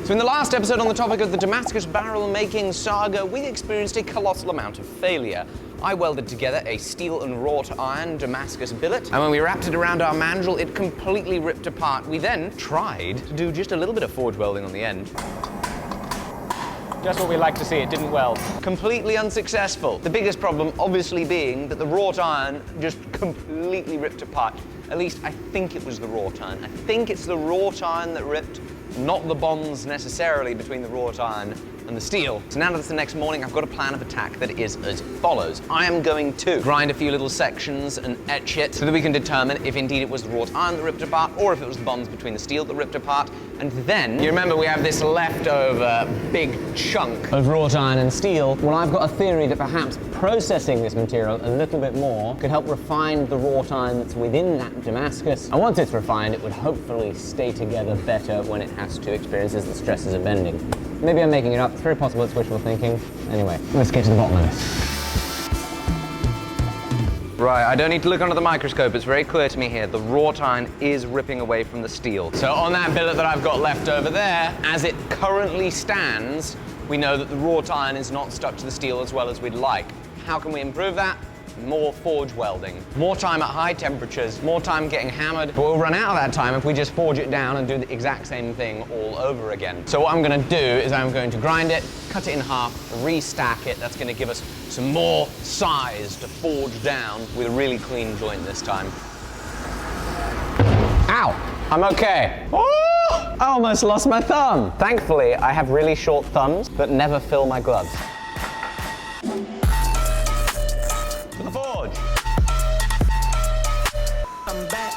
So in the last episode on the topic of the Damascus barrel making saga, we experienced a colossal amount of failure. I welded together a steel and wrought iron Damascus billet, and when we wrapped it around our mandrel, it completely ripped apart. We then tried to do just a little bit of forge welding on the end. Just what we like to see, it didn't weld. Completely unsuccessful. The biggest problem obviously being that the wrought iron just completely ripped apart. At least I think it was the wrought iron. I think it's the wrought iron that ripped, not the bonds necessarily between the wrought iron and the steel. So now that it's the next morning, I've got a plan of attack that is as follows. I am going to grind a few little sections and etch it so that we can determine if indeed it was the wrought iron that ripped apart or if it was the bonds between the steel that ripped apart. And then, you remember we have this leftover big chunk of wrought iron and steel. Well, I've got a theory that perhaps processing this material a little bit more could help refine the wrought iron that's within that Damascus. And once it's refined, it would hopefully stay together better when it has to experience the stresses of bending. Maybe I'm making it up. It's very possible it's wishful thinking. Anyway, let's get to the bottom of this. Right, I don't need to look under the microscope. It's very clear to me here. The wrought iron is ripping away from the steel. So on that billet that I've got left over there, as it currently stands, we know that the wrought iron is not stuck to the steel as well as we'd like. How can we improve that? More forge welding. More time at high temperatures, more time getting hammered, but we'll run out of that time if we just forge it down and do the exact same thing all over again. So what I'm gonna do is I'm going to grind it, cut it in half, restack it. That's gonna give us some more size to forge down with a really clean joint this time. Ow, I'm okay. Oh, I almost lost my thumb. Thankfully, I have really short thumbs that never fill my gloves. The forge. I'm back.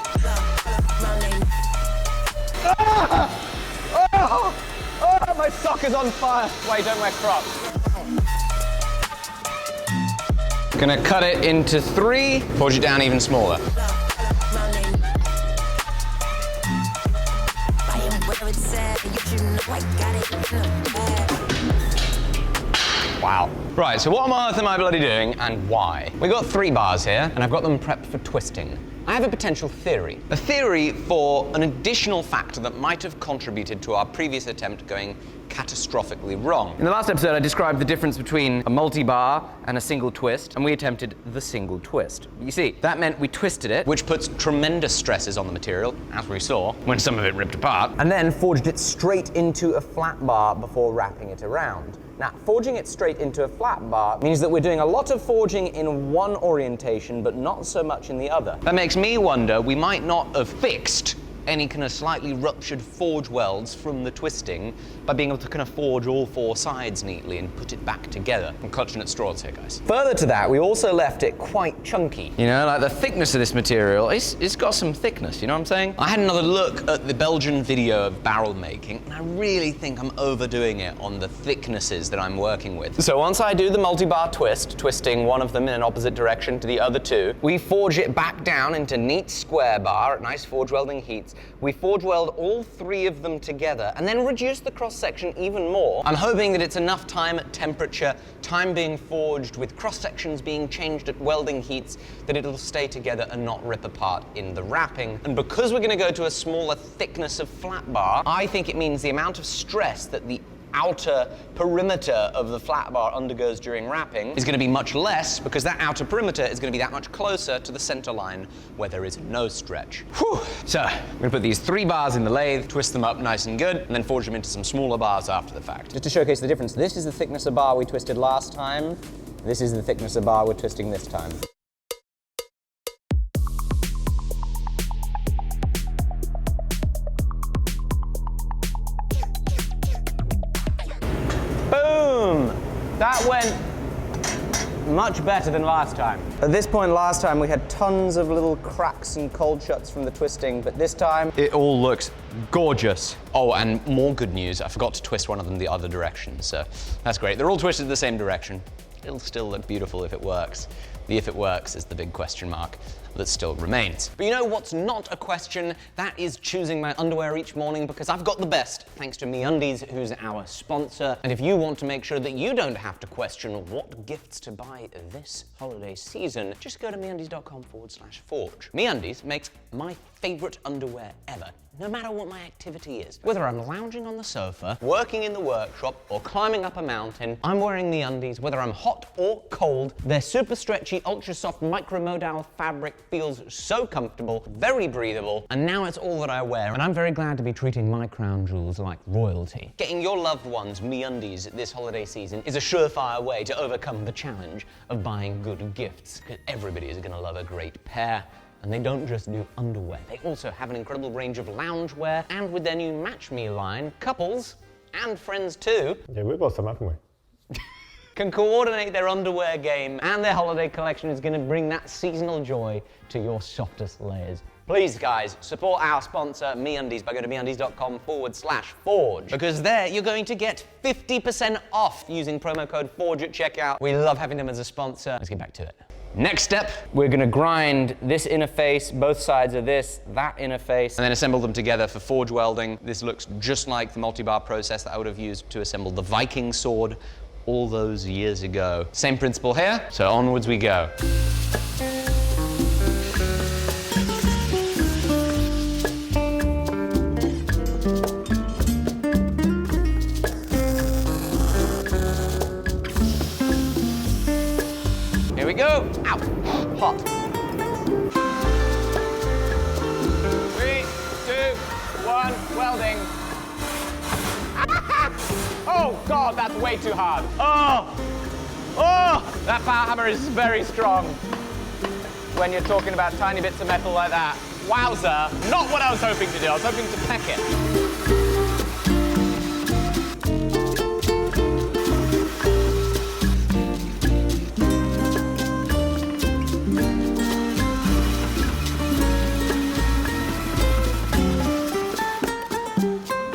Oh, my sock is on fire. Wait, don't wear Crocs. Gonna cut it into 3, forge it down even smaller. Wow. Right, so what on earth am I bloody doing and why? We got 3 bars here, and I've got them prepped for twisting. I have a potential theory. A theory for an additional factor that might have contributed to our previous attempt going catastrophically wrong. In the last episode, I described the difference between a multi-bar and a single twist, and we attempted the single twist. You see, that meant we twisted it, which puts tremendous stresses on the material, as we saw, when some of it ripped apart, and then forged it straight into a flat bar before wrapping it around. Now, forging it straight into a flat bar means that we're doing a lot of forging in one orientation, but not so much in the other. That makes me wonder we might not have fixed any kind of slightly ruptured forge welds from the twisting by being able to kind of forge all 4 sides neatly and put it back together. I'm clutching at straws here, guys. Further to that, we also left it quite chunky. You know, like the thickness of this material, it's got some thickness, you know what I'm saying? I had another look at the Belgian video of barrel making, and I really think I'm overdoing it on the thicknesses that I'm working with. So once I do the multi-bar twist, twisting one of them in an opposite direction to the other 2, we forge it back down into neat square bar at nice forge welding heats. We forge weld all 3 of them together and then reduce the cross-section even more. I'm hoping that it's enough time at temperature, time being forged with cross-sections being changed at welding heats, that it'll stay together and not rip apart in the wrapping. And because we're gonna go to a smaller thickness of flat bar, I think it means the amount of stress that the outer perimeter of the flat bar undergoes during wrapping is going to be much less, because that outer perimeter is going to be that much closer to the center line where there is no stretch. Whew. So I'm going to put these 3 bars in the lathe, twist them up nice and good, and then forge them into some smaller bars after the fact. Just to showcase the difference, this is the thickness of bar we twisted last time. This is the thickness of bar we're twisting this time. That went much better than last time. At this point last time we had tons of little cracks and cold shuts from the twisting, but this time it all looks gorgeous. Oh, and more good news, I forgot to twist one of them the other direction, so that's great. They're all twisted the same direction. It'll still look beautiful if it works. The if it works is the big question mark that still remains. But you know what's not a question? That is choosing my underwear each morning, because I've got the best, thanks to MeUndies, who's our sponsor. And if you want to make sure that you don't have to question what gifts to buy this holiday season, just go to MeUndies.com/forge. MeUndies makes my favorite underwear ever. no matter what my activity is. Whether I'm lounging on the sofa, working in the workshop, or climbing up a mountain, I'm wearing MeUndies. Whether I'm hot or cold, their super stretchy, ultra soft micromodal fabric feels so comfortable, very breathable, and now it's all that I wear, and I'm very glad to be treating my crown jewels like royalty. Getting your loved ones MeUndies this holiday season is a surefire way to overcome the challenge of buying good gifts, because everybody is going to love a great pair. And they don't just do underwear. They also have an incredible range of loungewear, and with their new Match Me line, couples, and friends too, yeah, we've got some, haven't we? can coordinate their underwear game, and their holiday collection is going to bring that seasonal joy to your softest layers. Please, guys, support our sponsor, MeUndies, by going to MeUndies.com/Forge, because there you're going to get 50% off using promo code FORGE at checkout. We love having them as a sponsor. Let's get back to it. Next step, we're going to grind this interface, both sides of this, that interface, and then assemble them together for forge welding. This looks just like the multi-bar process that I would have used to assemble the Viking sword all those years ago. Same principle here, so onwards we go. Here we go. Ow, hot. 3, 2, 1, welding. Oh God, that's way too hard. Oh, that power hammer is very strong when you're talking about tiny bits of metal like that. Wowza, not what I was hoping to do. I was hoping to peck it.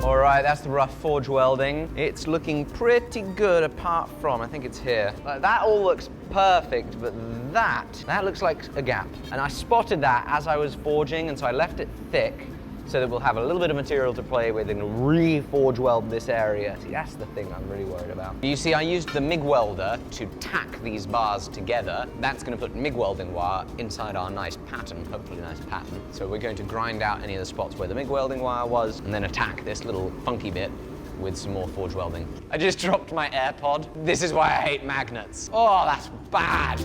All right, that's the rough forge welding. It's looking pretty good apart from, I think it's here. Like, that all looks perfect, but that looks like a gap. And I spotted that as I was forging, and so I left it thick so that we'll have a little bit of material to play with and re-forge weld this area. See, that's the thing I'm really worried about. You see, I used the MIG welder to tack these bars together. That's gonna put MIG welding wire inside our nice pattern, hopefully nice pattern. So we're going to grind out any of the spots where the MIG welding wire was, and then attack this little funky bit with some more forge welding. I just dropped my AirPod. This is why I hate magnets. Oh, that's bad.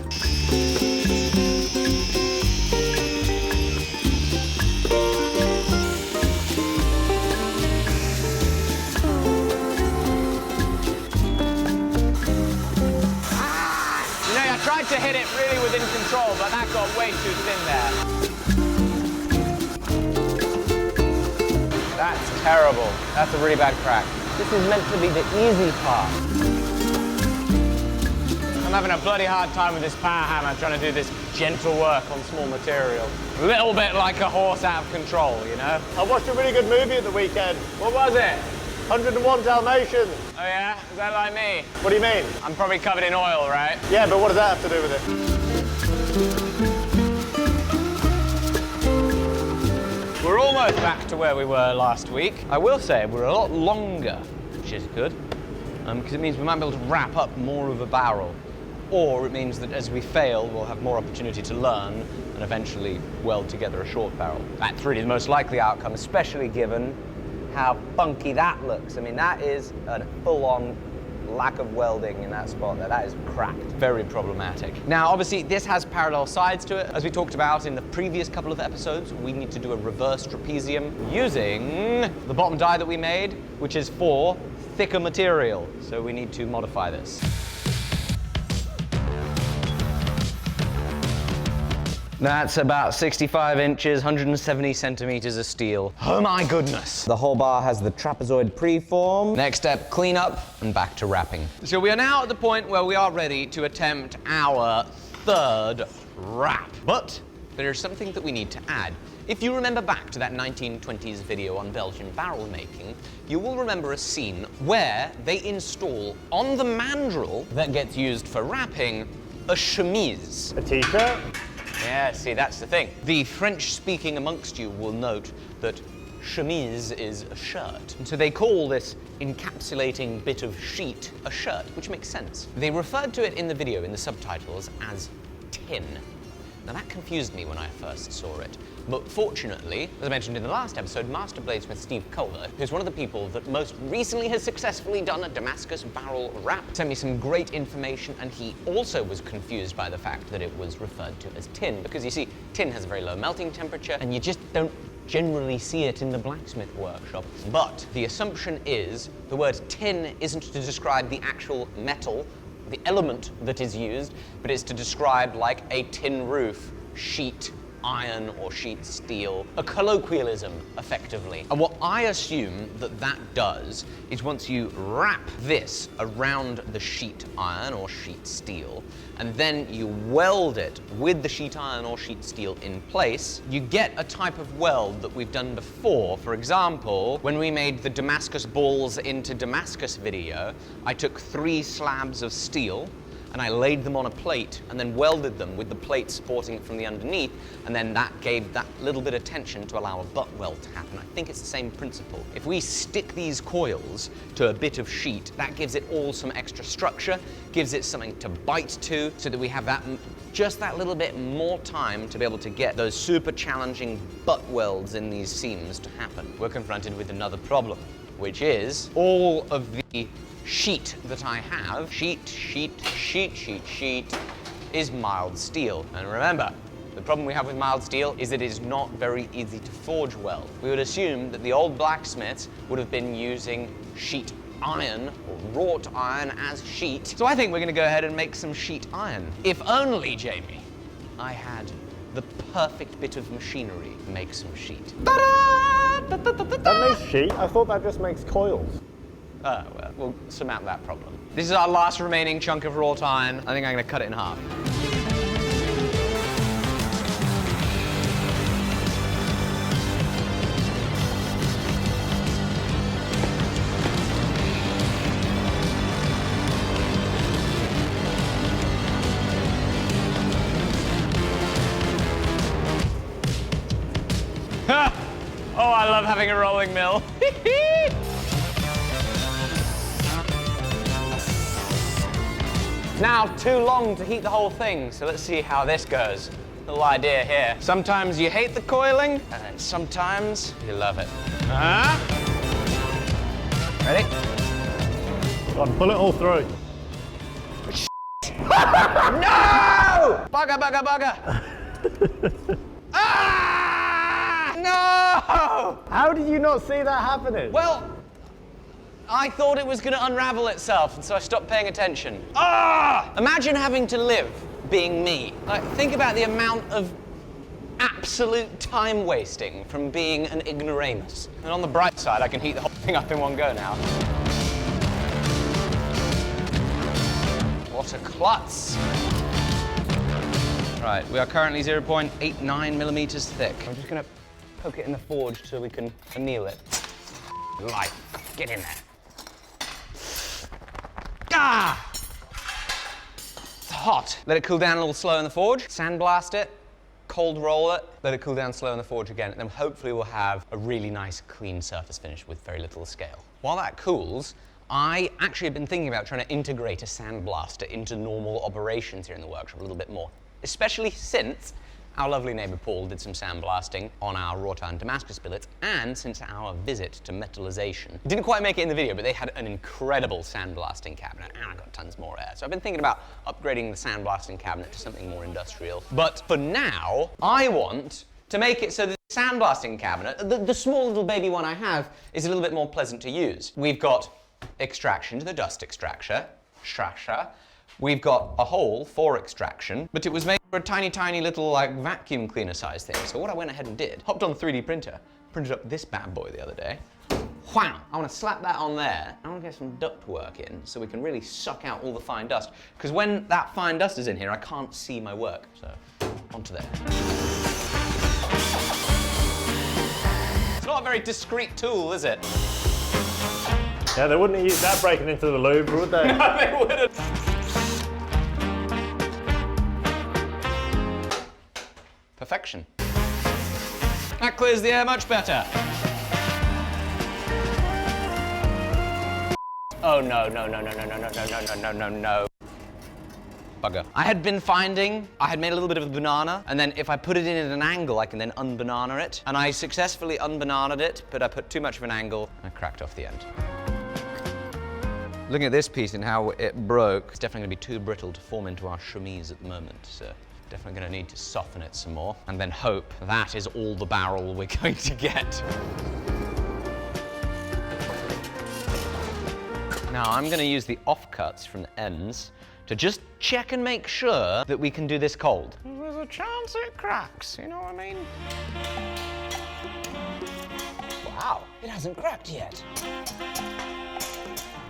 I tried to hit it really within control, but that got way too thin there. That's terrible. That's a really bad crack. This is meant to be the easy part. I'm having a bloody hard time with this power hammer trying to do this gentle work on small material. A little bit like a horse out of control, you know? I watched a really good movie at the weekend. What was it? 101 Dalmatians. Oh yeah? Is that like me? What do you mean? I'm probably covered in oil, right? Yeah, but what does that have to do with it? We're almost back to where we were last week. I will say we're a lot longer, which is good, because it means we might be able to wrap up more of a barrel. Or it means that as we fail, we'll have more opportunity to learn and eventually weld together a short barrel. That's really the most likely outcome, especially given how funky that looks. I mean, that is a full-on lack of welding in that spot there. That is cracked. Very problematic. Now, obviously, this has parallel sides to it. As we talked about in the previous couple of episodes, we need to do a reverse trapezium using the bottom die that we made, which is for thicker material. So we need to modify this. That's about 65 inches, 170 centimeters of steel. Oh my goodness. The whole bar has the trapezoid preform. Next step, clean up and back to wrapping. So we are now at the point where we are ready to attempt our third wrap. But there is something that we need to add. If you remember back to that 1920s video on Belgian barrel making, you will remember a scene where they install on the mandrel that gets used for wrapping a chemise. A t-shirt? Yeah, see, that's the thing. The French-speaking amongst you will note that chemise is a shirt. And so they call this encapsulating bit of sheet a shirt, which makes sense. They referred to it in the video, in the subtitles, as tin. Now that confused me when I first saw it. But fortunately, as I mentioned in the last episode, Master Bladesmith Steve Culver, who's one of the people that most recently has successfully done a Damascus barrel wrap, sent me some great information, and he also was confused by the fact that it was referred to as tin, because you see, tin has a very low melting temperature, and you just don't generally see it in the blacksmith workshop. But the assumption is the word tin isn't to describe the actual metal, the element that is used, but it's to describe like a tin roof, sheet iron or sheet steel, a colloquialism effectively. And what I assume that that does is once you wrap this around the sheet iron or sheet steel, and then you weld it with the sheet iron or sheet steel in place, you get a type of weld that we've done before. For example, when we made the Damascus balls into Damascus video, I took 3 slabs of steel and I laid them on a plate and then welded them with the plate supporting it from the underneath, and then that gave that little bit of tension to allow a butt weld to happen. I think it's the same principle. If we stick these coils to a bit of sheet, that gives it all some extra structure, gives it something to bite to, so that we have that just that little bit more time to be able to get those super challenging butt welds in these seams to happen. We're confronted with another problem, which is all of the sheet that I have, sheet, is mild steel. And remember, the problem we have with mild steel is that it is not very easy to forge well. We would assume that the old blacksmiths would have been using sheet iron or wrought iron as sheet. So I think we're gonna go ahead and make some sheet iron. If only, Jamie, I had the perfect bit of machinery to make some sheet. That makes sheet? I thought that just makes coils. Oh, well, we'll surmount that problem. This is our last remaining chunk of wrought iron. I think I'm gonna cut it in half. Oh, I love having a rolling mill. Now too long to heat the whole thing, so let's see how this goes. Little idea here. Sometimes you hate the coiling, and then sometimes you love it. Ready? Go on, pull it all through. No! Bugger! Ah! No! How did you not see that happening? Well, I thought it was going to unravel itself, and so I stopped paying attention. Ah! Imagine having to live being me. Like, think about the amount of absolute time wasting from being an ignoramus. And on the bright side, I can heat the whole thing up in one go now. What a klutz. Right, we are currently 0.89 millimeters thick. I'm just going to poke it in the forge so we can anneal it. Light, get in there. Ah! It's hot. Let it cool down a little slow in the forge. Sandblast it, cold roll it, let it cool down slow in the forge again, and then hopefully we'll have a really nice clean surface finish with very little scale. While that cools, I actually have been thinking about trying to integrate a sandblaster into normal operations here in the workshop a little bit more, especially since our lovely neighbor Paul did some sandblasting on our wrought iron Damascus billets, and since our visit to metallization. Didn't quite make it in the video, but they had an incredible sandblasting cabinet, and I got tons more air. So I've been thinking about upgrading the sandblasting cabinet to something more industrial. But for now, I want to make it so that the sandblasting cabinet, the small little baby one I have, is a little bit more pleasant to use. We've got extraction to the dust extractor. We've got a hole for extraction, but it was made for a tiny, tiny little like vacuum cleaner size thing. So what I went ahead and did, hopped on the 3D printer, printed up this bad boy the other day. Wham! I want to slap that on there. I want to get some duct work in so we can really suck out all the fine dust. Because when that fine dust is in here, I can't see my work. So onto there. It's not a very discreet tool, is it? Yeah, they wouldn't have used that breaking into the Louvre, would they? No, they wouldn't. Perfection. That clears the air much better. Oh no. bugger. I had been finding, I had made a little bit of a banana, and then if I put it in at an angle, I can then unbanana it. And I successfully unbananaed it, but I put too much of an angle, and I cracked off the end. Looking at this piece and how it broke, it's definitely gonna be too brittle to form into our chemise at the moment, so definitely gonna need to soften it some more, and then hope that is all the barrel we're going to get. Now I'm gonna use the offcuts from the ends to just check and make sure that we can do this cold. There's a chance it cracks, you know what I mean? Wow, it hasn't cracked yet.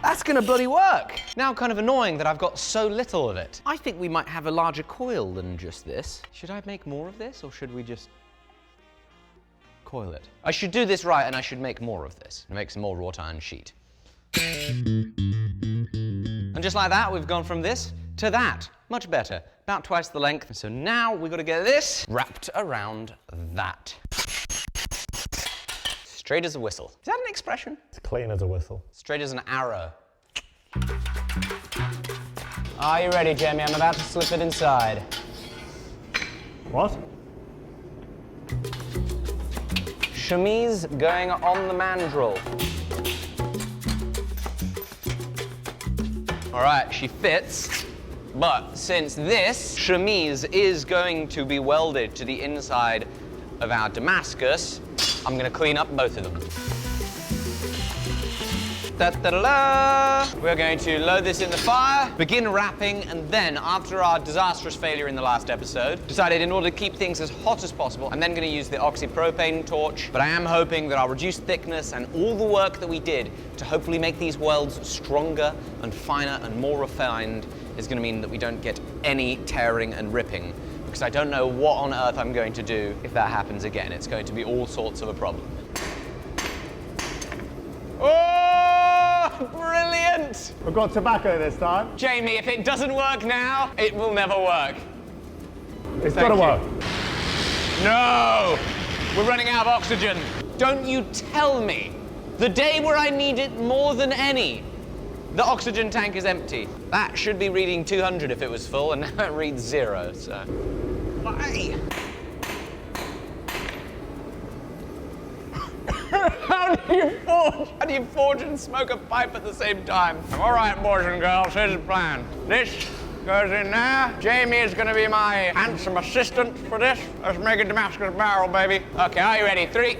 That's gonna bloody work. Now kind of annoying that I've got so little of it. I think we might have a larger coil than just this. Should I make more of this, or should we just coil it? I should do this right, and I should make more of this and make some more wrought iron sheet. And just like that, we've gone from this to that. Much better, about twice the length. So now we've got to get this wrapped around that. Straight as a whistle. Is that an expression? It's clean as a whistle. Straight as an arrow. Are you ready, Jamie? I'm about to slip it inside. What? Chemise going on the mandrel. All right, she fits, but since this chemise is going to be welded to the inside of our Damascus, I'm gonna clean up both of them. Da-da-da-da. We're going to load this in the fire, begin wrapping, and then, after our disastrous failure in the last episode, decided in order to keep things as hot as possible, I'm then going to use the oxypropane torch, but I am hoping that our reduced thickness and all the work that we did to hopefully make these welds stronger and finer and more refined is going to mean that we don't get any tearing and ripping, because I don't know what on earth I'm going to do if that happens again. It's going to be all sorts of a problem. Oh, brilliant! We've got tobacco this time. Jamie, if it doesn't work now, it will never work. It's got to work. No! We're running out of oxygen. Don't you tell me. The day where I need it more than any, the oxygen tank is empty. That should be reading 200 if it was full, and now it reads 0, so. Why? How do you forge and smoke a pipe at the same time? All right, boys and girls, here's the plan. This goes in there. Jamie is gonna be my handsome assistant for this. Let's make a Damascus barrel, baby. Okay, are you ready? 3,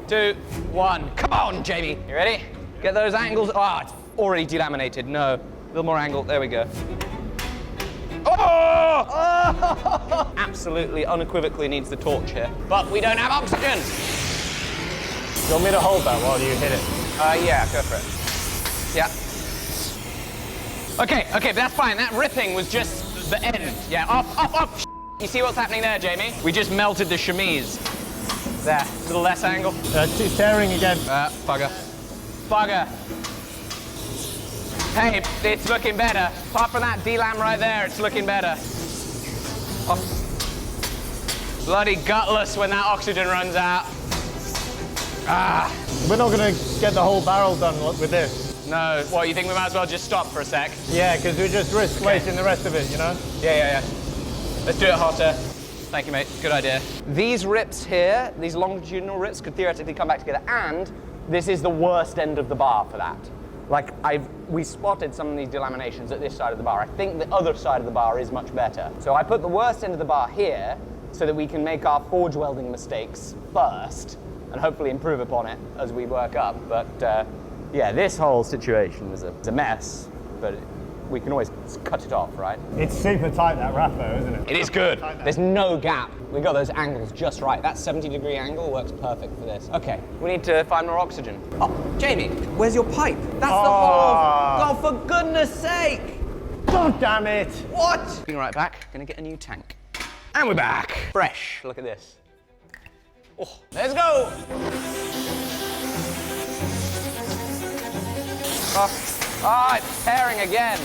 2, 1. Come on, Jamie. You ready? Get those angles. Oh, it's already delaminated. No, a little more angle. There we go. Oh! Oh! Absolutely, unequivocally needs the torch here. But we don't have oxygen. You want me to hold that while you hit it? Yeah, go for it. Yeah. Okay, that's fine. That ripping was just the end. Yeah, up. You see what's happening there, Jamie? We just melted the chemise. There, a little less angle. It's tearing again. Bugger. Hey, it's looking better. Apart from that delam right there, it's looking better. Oh. Bloody gutless when that oxygen runs out. Ah. We're not going to get the whole barrel done with this. No, what, you think we might as well just stop for a sec? Yeah, because we just risk wasting the rest of it, you know? Yeah. Let's do it hotter. Thank you, mate. Good idea. These rips here, these longitudinal rips, could theoretically come back together, and this is the worst end of the bar for that. Like, we spotted some of these delaminations at this side of the bar. I think the other side of the bar is much better. So I put the worst end of the bar here so that we can make our forge welding mistakes first and hopefully improve upon it as we work up. But yeah, this whole situation is a mess, but we can always cut it off, right? It's super tight, that wrap though, isn't it? It is good. There's no gap. We got those angles just right. That 70-degree angle works perfect for this. Okay, we need to find more oxygen. Oh, Jamie, where's your pipe? That's the whole. Oh, for goodness sake! God damn it! What? Being right back. Gonna get a new tank. And we're back. Fresh. Look at this. Oh, let's go. Oh, it's tearing again.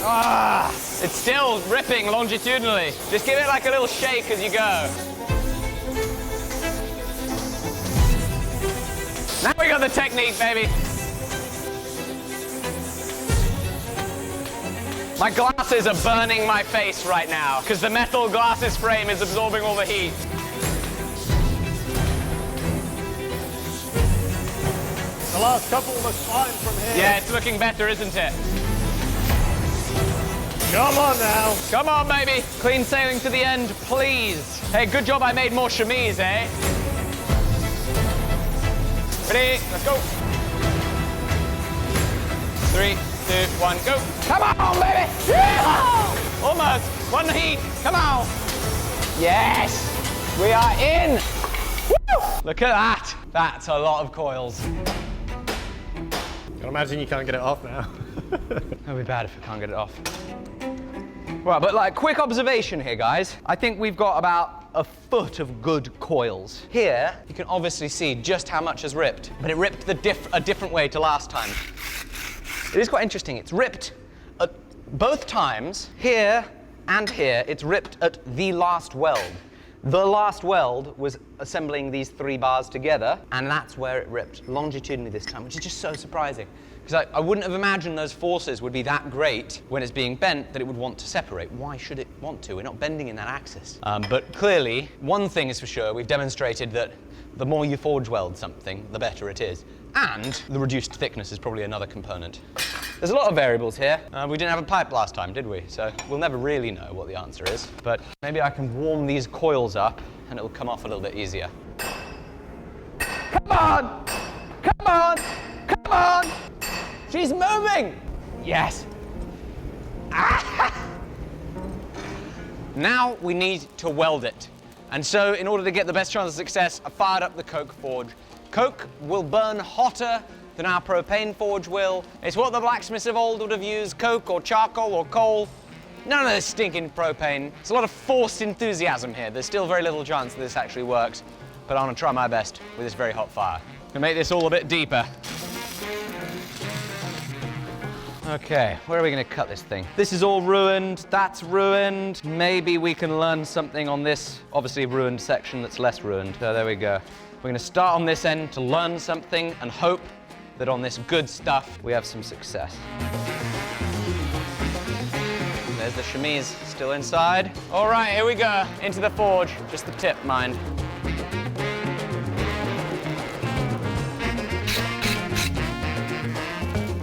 Ah, it's still ripping longitudinally. Just give it like a little shake as you go. Now we got the technique, baby. My glasses are burning my face right now because the metal glasses frame is absorbing all the heat. The last couple looks fine from here. Yeah, it's looking better, isn't it? Come on now. Come on, baby. Clean sailing to the end, please. Hey, good job I made more chemise, eh? Ready? Let's go. 3, 2, 1, go. Come on, baby. Yeah! Almost. One heat. Come on. Yes. We are in. Woo! Look at that. That's a lot of coils. I imagine you can't get it off now. It'll be bad if I can't get it off. Right, but like, quick observation here, guys. I think we've got about a foot of good coils. Here, you can obviously see just how much has ripped, but it ripped a different way to last time. It is quite interesting. It's ripped at both times, here and here, it's ripped at the last weld. The last weld was assembling these 3 bars together, and that's where it ripped longitudinally this time, which is just so surprising. Because I wouldn't have imagined those forces would be that great when it's being bent that it would want to separate. Why should it want to? We're not bending in that axis. But clearly, one thing is for sure, we've demonstrated that the more you forge weld something, the better it is. And the reduced thickness is probably another component. There's a lot of variables here. We didn't have a pipe last time, did we? So we'll never really know what the answer is. But maybe I can warm these coils up and it'll come off a little bit easier. Come on! Come on! Come on! She's moving! Yes. Now we need to weld it. And so in order to get the best chance of success, I fired up the coke forge. Coke will burn hotter than our propane forge will. It's what the blacksmiths of old would have used, coke or charcoal or coal. None of this stinking propane. It's a lot of forced enthusiasm here. There's still very little chance that this actually works, but I'm gonna try my best with this very hot fire. To make this all a bit deeper. Okay, where are we gonna cut this thing? This is all ruined, that's ruined. Maybe we can learn something on this obviously ruined section that's less ruined. So there we go. We're gonna start on this end to learn something and hope that on this good stuff we have some success. There's the chemise still inside. All right, here we go, into the forge. Just the tip, mind.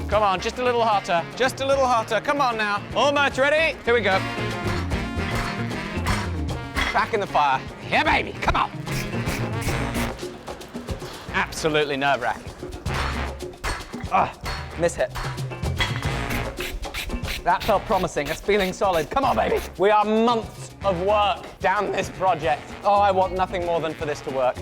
Come on, just a little hotter. Just a little hotter. Come on now. Almost ready. Here we go. Back in the fire. Yeah, baby. Come on. Absolutely nerve-wracking. Mishit. That felt promising. It's feeling solid. Come on, baby. We are months of work down this project. Oh, I want nothing more than for this to work.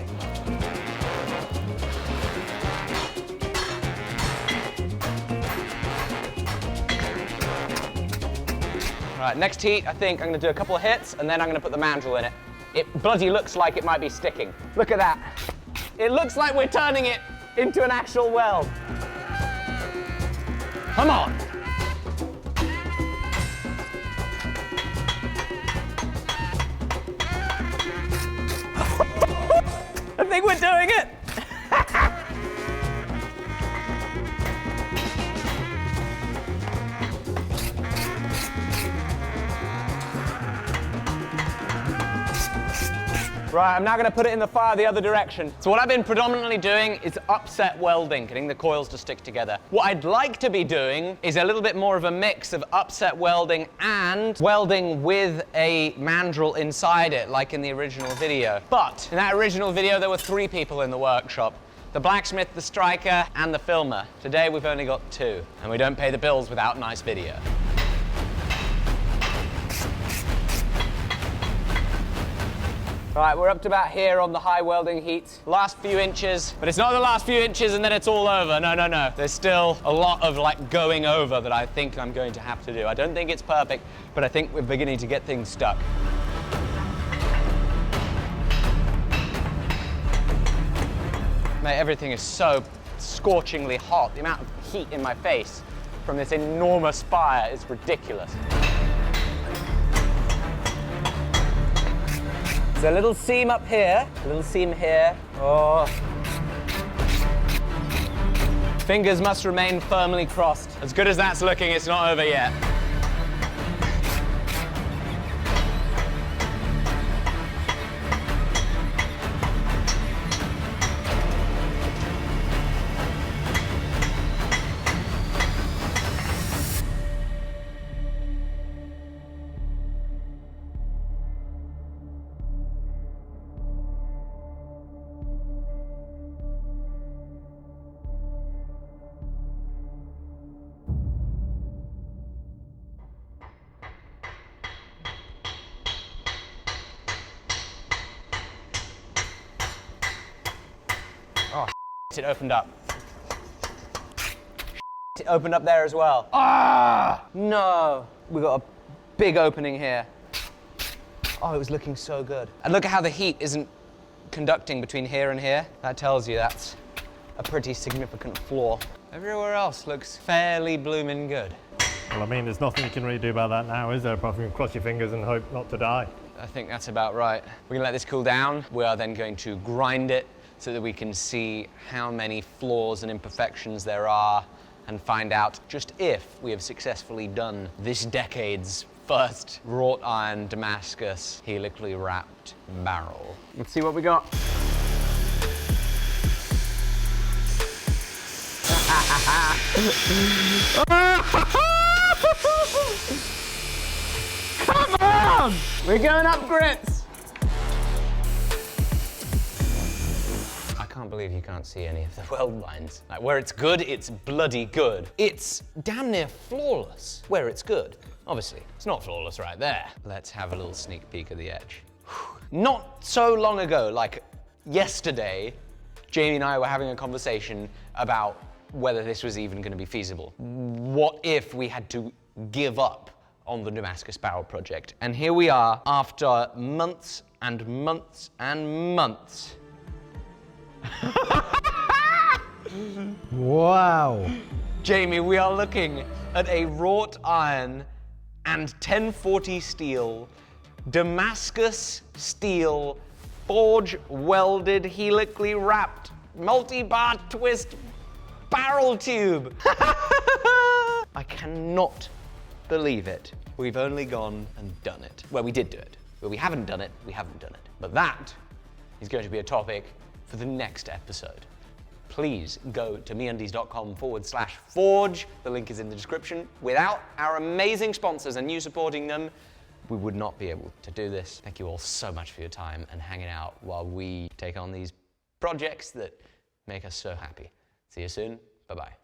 Right, next heat, I think I'm gonna do a couple of hits and then I'm gonna put the mandrel in it. It bloody looks like it might be sticking. Look at that. It looks like we're turning it into an actual weld. Come on. I think we're doing it. Right, I'm now going to put it in the fire the other direction. So what I've been predominantly doing is upset welding, getting the coils to stick together. What I'd like to be doing is a little bit more of a mix of upset welding and welding with a mandrel inside it, like in the original video. But in that original video, there were 3 people in the workshop. The blacksmith, the striker, and the filmer. Today, we've only got 2, and we don't pay the bills without nice video. Right, we're up to about here on the high welding heat. Last few inches, but it's not the last few inches and then it's all over. No, no, no. There's still a lot of like going over that I think I'm going to have to do. I don't think it's perfect, but I think we're beginning to get things stuck. Mate, everything is so scorchingly hot. The amount of heat in my face from this enormous fire is ridiculous. There's a little seam up here, a little seam here. Oh. Fingers must remain firmly crossed. As good as that's looking, it's not over yet. It opened up. It opened up there as well. Ah! No! We got a big opening here. Oh, it was looking so good. And look at how the heat isn't conducting between here and here. That tells you that's a pretty significant flaw. Everywhere else looks fairly blooming good. Well, I mean, there's nothing you can really do about that now, is there? Apart from cross your fingers and hope not to die. I think that's about right. We're gonna let this cool down. We are then going to grind it so that we can see how many flaws and imperfections there are and find out just if we have successfully done this decade's first wrought iron Damascus helically wrapped barrel. Let's see what we got. Come on! We're going up, grits! I can't believe you can't see any of the weld lines. Like, where it's good, it's bloody good. It's damn near flawless where it's good. Obviously, it's not flawless right there. Let's have a little sneak peek of the edge. Not so long ago, like yesterday, Jamie and I were having a conversation about whether this was even going to be feasible. What if we had to give up on the Damascus barrel project? And here we are, after months and months and months. Wow. Jamie, we are looking at a wrought iron and 1040 steel, Damascus steel, forge welded, helically wrapped, multi-bar twist barrel tube. I cannot believe it. We've only gone and done it. Well, we did do it. Where we haven't done it, we haven't done it. But that is going to be a topic for the next episode. Please go to meundies.com/forge. The link is in the description. Without our amazing sponsors and you supporting them, we would not be able to do this. Thank you all so much for your time and hanging out while we take on these projects that make us so happy. See you soon. Bye-bye.